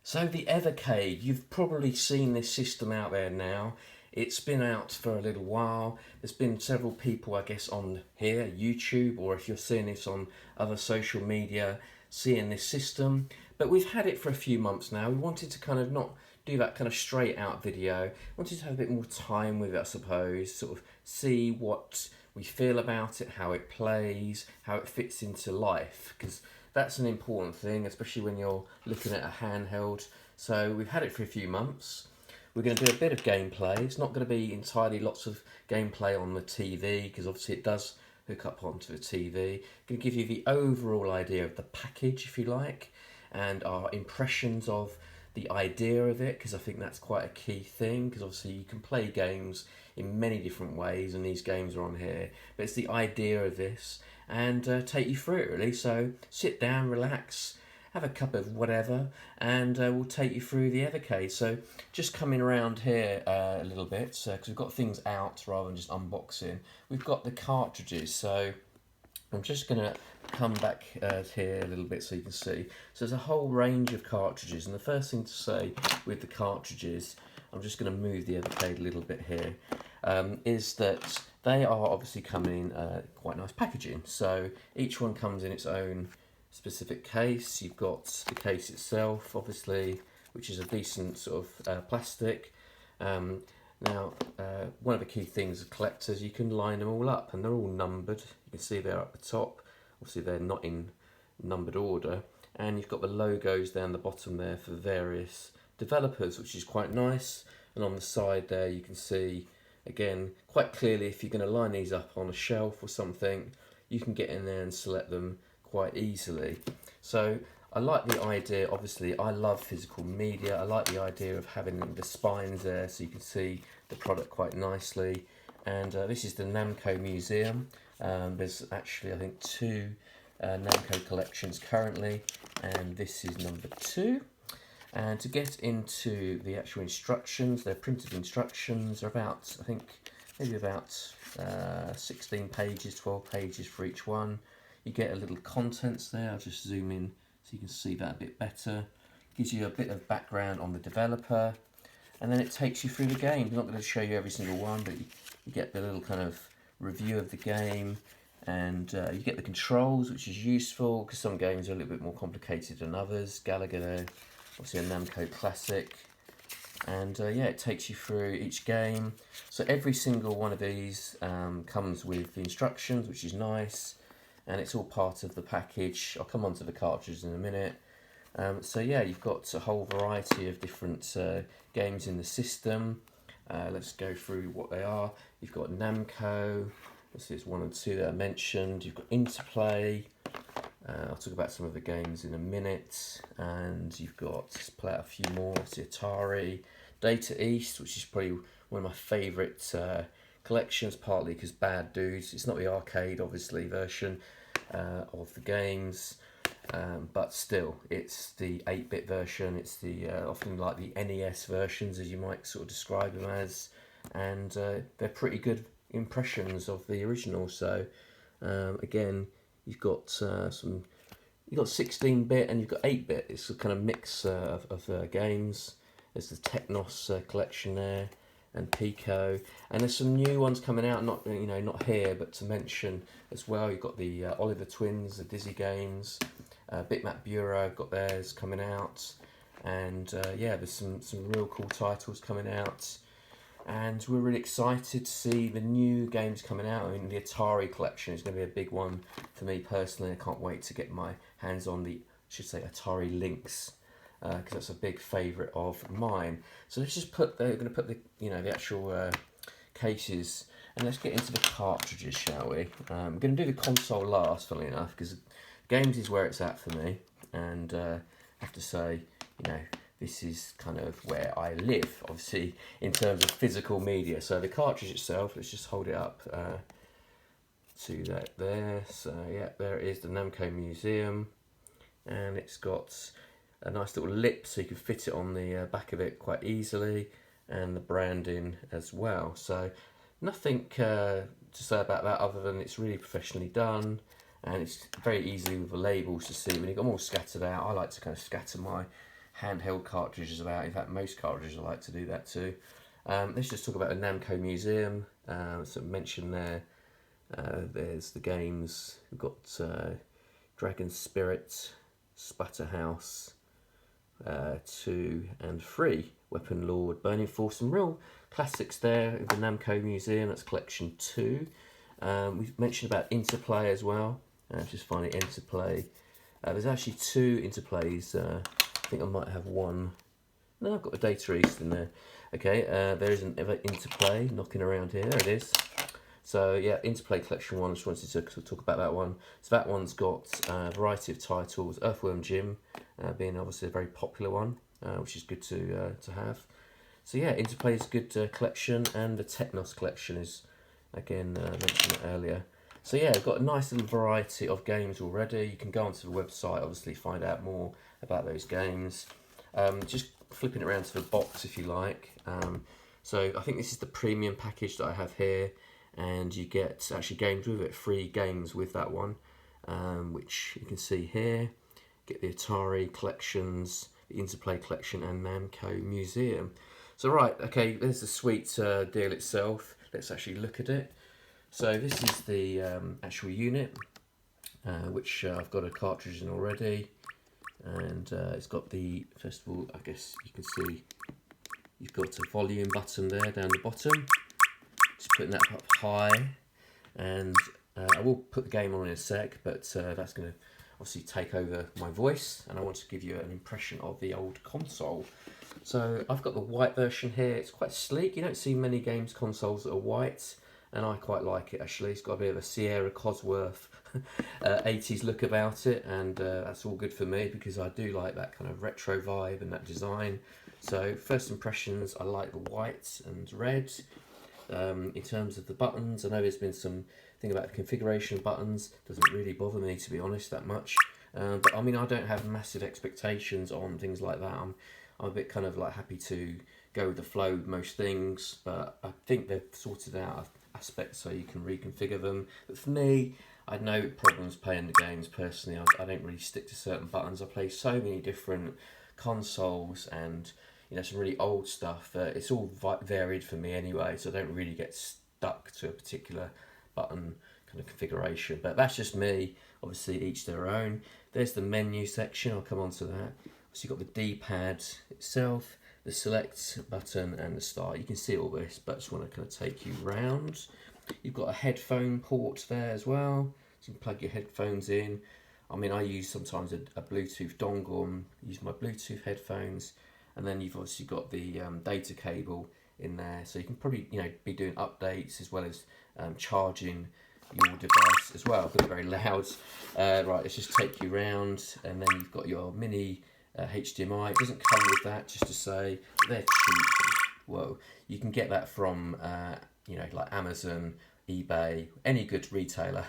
So the Evercade, you've probably seen this system out there now. It's been out for a little while. There's been several people, I guess, on here, YouTube, or if you're seeing this on other social media, seeing this system. But we've had it for a few months now. We wanted to kind of not do that kind of straight out video. Wanted to have a bit more time with it, I suppose, sort of see what we feel about it, how it plays, how it fits into life, because that's an important thing, especially when you're looking at a handheld. So we've had it for a few months. We're going to do a bit of gameplay. It's not going to be entirely lots of gameplay on the TV, because obviously it does hook up onto the TV. I'm going to give you the overall idea of the package, if you like, and our impressions of the idea of it, because I think that's quite a key thing, because obviously you can play games in many different ways, and these games are on here, but it's the idea of this, and take you through it really. So sit down, relax, have a cup of whatever, and we'll take you through the Evercade. So just coming around here a little bit, because we've got things out rather than just unboxing. We've got the cartridges, so I'm just going to come back here a little bit so you can see. So there's a whole range of cartridges, and the first thing to say with the cartridges, I'm just going to move the Evercade a little bit here, is that they are obviously coming in quite nice packaging. So each one comes in its own specific case. You've got the case itself, obviously, which is a decent sort of plastic. Now, one of the key things of collectors, you can line them all up, and they're all numbered. You can see they're at the top. Obviously, they're not in numbered order. And you've got the logos down the bottom there for various developers, which is quite nice. And on the side there, you can see, again, quite clearly, if you're going to line these up on a shelf or something, you can get in there and select them quite easily. So I like the idea, obviously I love physical media. I like the idea of having the spines there so you can see the product quite nicely. And this is the Namco Museum. There's actually, I think, two Namco collections currently, and this is number 2. And to get into the actual instructions, they're printed instructions. They're about, I think, maybe about 16 pages, 12 pages for each one. You get a little contents there. I'll just zoom in so you can see that a bit better. Gives you a bit of background on the developer, and then it takes you through the game. I'm not going to show you every single one, but you get the little kind of review of the game, and you get the controls, which is useful because some games are a little bit more complicated than others. Galaga there, obviously a Namco classic, and yeah, it takes you through each game. So every single one of these comes with the instructions, which is nice, and it's all part of the package. I'll come on to the cartridges in a minute. So yeah, you've got a whole variety of different games in the system. Let's go through what they are. You've got Namco, this is 1 and 2 that I mentioned. You've got Interplay, I'll talk about some of the games in a minute. And you've got, let's play out a few more, it's Atari, Data East, which is probably one of my favourite collections, partly because Bad Dudes, it's not the arcade obviously version of the games, but still it's the 8-bit version. It's the often like the NES versions, as you might sort of describe them as, and they're pretty good impressions of the original. So again, you've got you've got 16-bit and you've got 8-bit. It's a kind of mix of games. There's the Technos collection there, and Pico, and there's some new ones coming out, not not here, but to mention as well. You've got the Oliver Twins, the Dizzy games, Bitmap Bureau got theirs coming out, and yeah, there's some real cool titles coming out, and we're really excited to see the new games coming out. I mean, the Atari collection is going to be a big one for me personally. I can't wait to get my hands on the, I should say, Atari Lynx, because that's a big favourite of mine. So let's just put we're going to put the the actual cases, and let's get into the cartridges, shall we? We're going to do the console last, funnily enough, because games is where it's at for me, and I have to say, this is kind of where I live, obviously, in terms of physical media. So the cartridge itself, let's just hold it up to that there. So yeah, there it is, the Namco Museum, and it's got a nice little lip so you can fit it on the back of it quite easily, and the branding as well. So nothing to say about that other than it's really professionally done, and it's very easy with the labels to see. When you've got them all scattered out, I like to kind of scatter my handheld cartridges about. In fact, most cartridges I like to do that too. Let's just talk about the Namco Museum. So mentioned there. There's the games. We've got Dragon Spirit, Splatterhouse, 2 and 3, Weapon Lord, Burning Force, some real classics there in the Namco Museum. That's collection 2. We've mentioned about Interplay as well. Just finding Interplay. There's actually 2 Interplays. I think I might have one. No, I've got a Data East in there. Okay, there is an Interplay knocking around here. There it is. So yeah, Interplay Collection 1, I just wanted to talk about that one. So that one's got a variety of titles. Earthworm Jim being obviously a very popular one, which is good to have. So yeah, Interplay is a good collection, and the Technos collection is, again, mentioned earlier. So yeah, I've got a nice little variety of games already. You can go onto the website, obviously, find out more about those games. Just flipping it around to the box if you like. So I think this is the premium package that I have here, and you get actually games with it, 3 games with that one, which you can see here. Get the Atari collections, the Interplay collection, and Namco Museum. So right, okay, there's the sweet deal itself. Let's actually look at it. So this is the actual unit, which I've got a cartridge in already, and it's got the, first of all, I guess you can see you've got a volume button there down the bottom. Just putting that up high, and I will put the game on in a sec, but that's going to obviously take over my voice, and I want to give you an impression of the old console. So I've got the white version here. It's quite sleek. You don't see many games consoles that are white, and I quite like it actually. It's got a bit of a Sierra Cosworth 80s look about it, and that's all good for me because I do like that kind of retro vibe and that design. So first impressions, I like the white and red. In terms of the buttons, I know there's been some thing about the configuration of buttons. Doesn't really bother me, to be honest, that much. But I mean, I don't have massive expectations on things like that. I'm a bit kind of like happy to go with the flow with most things, but I think they've sorted out aspects so you can reconfigure them. But for me, I had no problems playing the games personally. I don't really stick to certain buttons. I play so many different consoles and, you know, some really old stuff. It's all varied for me anyway, so I don't really get stuck to a particular button kind of configuration. But that's just me. Obviously, each their own. There's the menu section. I'll come on to that. So you've got the D-pad itself, the select button, and the start. You can see all this, but I just want to kind of take you round. You've got a headphone port there as well, so you can plug your headphones in. I mean, I use sometimes a Bluetooth dongle and use my Bluetooth headphones. And then you've obviously got the data cable in there, so you can probably, you know, be doing updates as well as charging your device as well. I've got it very loud. Right, let's just take you round, and then you've got your mini HDMI. It doesn't come with that, just to say they're cheap. Whoa, you can get that from you know, like Amazon, eBay, any good retailer.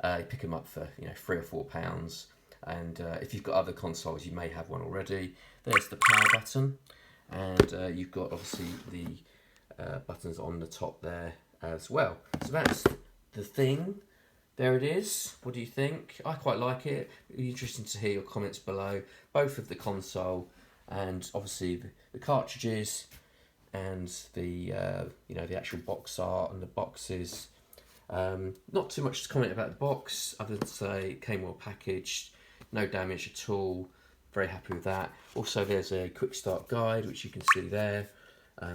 You pick them up for, you know, £3 or £4. And if you've got other consoles, you may have one already. There's the power button, and you've got obviously the buttons on the top there as well. So that's the thing. There it is. What do you think? I quite like it. It'd be interesting to hear your comments below, both of the console and obviously the cartridges and the you know, the actual box art and the boxes. Not too much to comment about the box, other than say it came well packaged, no damage at all. Very happy with that. Also, there's a quick start guide which you can see there,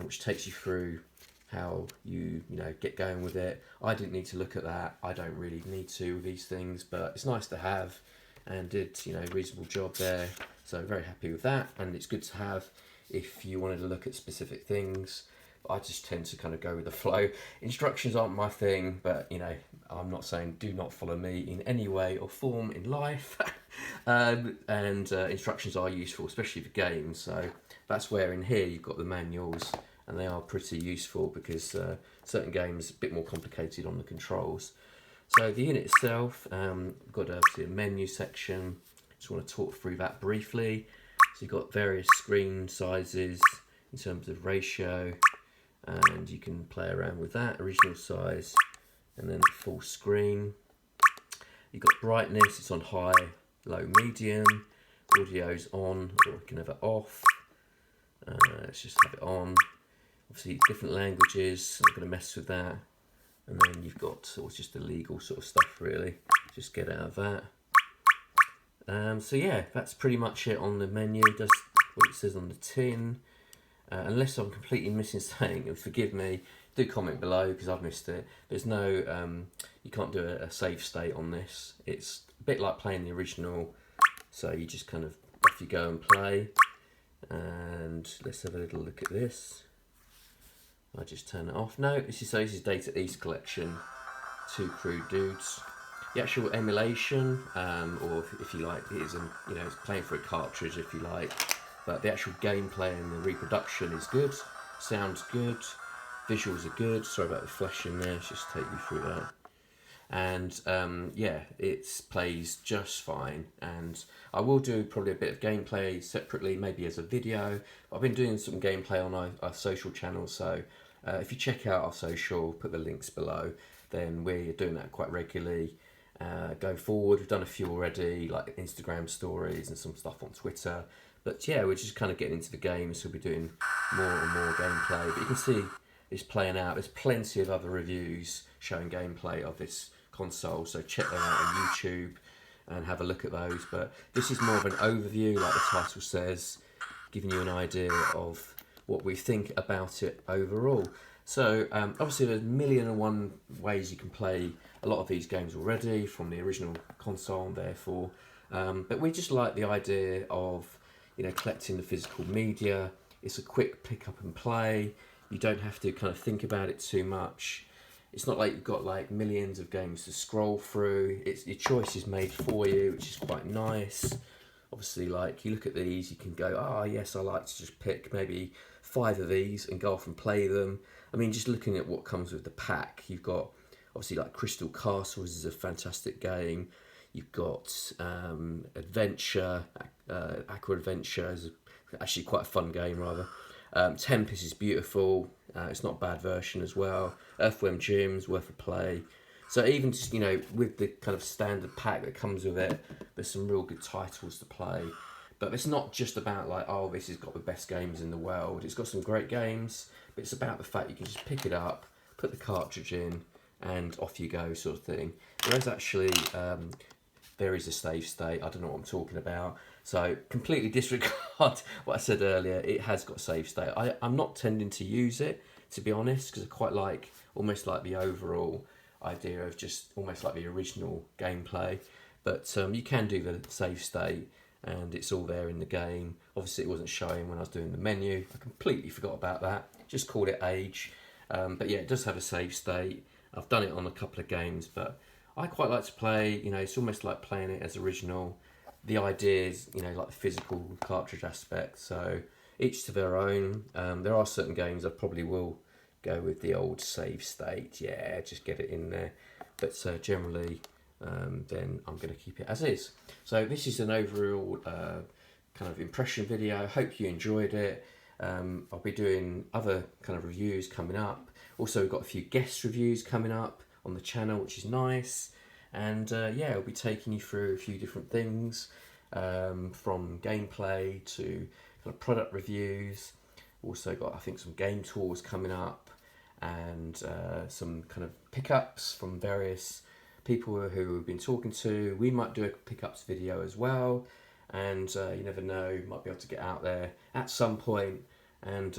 which takes you through how you know, get going with it. I didn't need to look at that. I don't really need to with these things, but it's nice to have, and did, you know, a reasonable job there. So very happy with that, and it's good to have if you wanted to look at specific things. I just tend to kind of go with the flow. Instructions aren't my thing, but, you know, I'm not saying do not follow me in any way or form in life. Instructions are useful, especially for games. So that's where in here you've got the manuals, and they are pretty useful because certain games are a bit more complicated on the controls. So the unit itself, we've got obviously a menu section. Just want to talk through that briefly. So you've got various screen sizes in terms of ratio, and you can play around with that, original size, and then full screen. You've got brightness, it's on high, low, medium. audio's on, or we can have it off. Let's just have it on. Obviously different languages, I'm not going to mess with that. And then you've got sort of just the legal sort of stuff really, just get out of that. So yeah, that's pretty much it on the menu. It does what it says on the tin. Unless I'm completely missing something, and forgive me, do comment below because I've missed it. There's no, you can't do a save state on this. It's a bit like playing the original, so you just kind of, off you go and play. And let's have a little look at this. I just turn it off. No, this is Data East Collection, Two Crude Dudes. The actual emulation, or if you like, it is, it's playing for a cartridge if you like. But the actual gameplay and the reproduction is good, sounds good, visuals are good. Sorry about the flash in there, let's just take you through that. And yeah, it plays just fine. And I will do probably a bit of gameplay separately, maybe as a video. I've been doing some gameplay on our social channels, so if you check out our social, put the links below, then we're doing that quite regularly. Going forward, we've done a few already, like Instagram stories and some stuff on Twitter. But yeah, we're just kind of getting into the game, so we'll be doing more and more gameplay. But you can see it's playing out. There's plenty of other reviews showing gameplay of this console, so check them out on YouTube and have a look at those. But this is more of an overview, like the title says, giving you an idea of what we think about it overall. So obviously there's 1,000,001 ways you can play a lot of these games already from the original console, therefore. But we just like the idea of collecting the physical media. It's a quick pick up and play. You don't have to kind of think about it too much. It's not like you've got like millions of games to scroll through. Your choice is made for you, which is quite nice. Obviously, like you look at these, you can go, oh yes, I like to just pick maybe 5 of these and go off and play them. I mean, just looking at what comes with the pack, you've got obviously like Crystal Castles is a fantastic game. You've got Adventure, Aqua Adventure is actually quite a fun game rather. Tempest is beautiful. It's not a bad version as well. Earthworm Jim's worth a play. So even just with the kind of standard pack that comes with it, there's some real good titles to play. But it's not just about like, oh, this has got the best games in the world. It's got some great games, but it's about the fact you can just pick it up, put the cartridge in, and off you go, sort of thing. Whereas actually, there is a save state. I don't know what I'm talking about. So completely disregard what I said earlier. It has got a save state. I'm not tending to use it, to be honest, because I quite like, almost like the overall idea of just almost like the original gameplay. But you can do the save state, and it's all there in the game. Obviously it wasn't showing when I was doing the menu. I completely forgot about that. Just called it age. But yeah, it does have a save state. I've done it on a couple of games, but I quite like to play, it's almost like playing it as original. The idea is, like the physical cartridge aspect, so each to their own. There are certain games I probably will go with the old save state, yeah, just get it in there. But generally, then I'm going to keep it as is. So this is an overall kind of impression video. Hope you enjoyed it. I'll be doing other kind of reviews coming up. Also, we've got a few guest reviews coming up on the channel, which is nice. And yeah, I'll be taking you through a few different things, from gameplay to kind of product reviews. Also got, I think, some game tours coming up, and some kind of pickups from various people who we've been talking to. We might do a pickups video as well, and you never know, might be able to get out there at some point and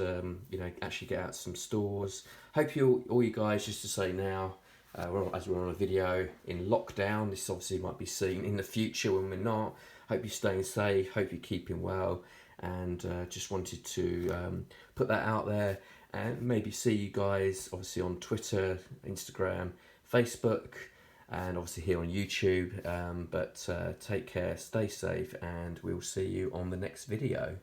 actually get out to some stores. Hope all you guys, just to say now, as we're on a video in lockdown, this obviously might be seen in the future when we're not. Hope you're staying safe, hope you're keeping well, and just wanted to put that out there, and maybe see you guys obviously on Twitter, Instagram, Facebook, and obviously here on YouTube. But take care, stay safe, and we'll see you on the next video.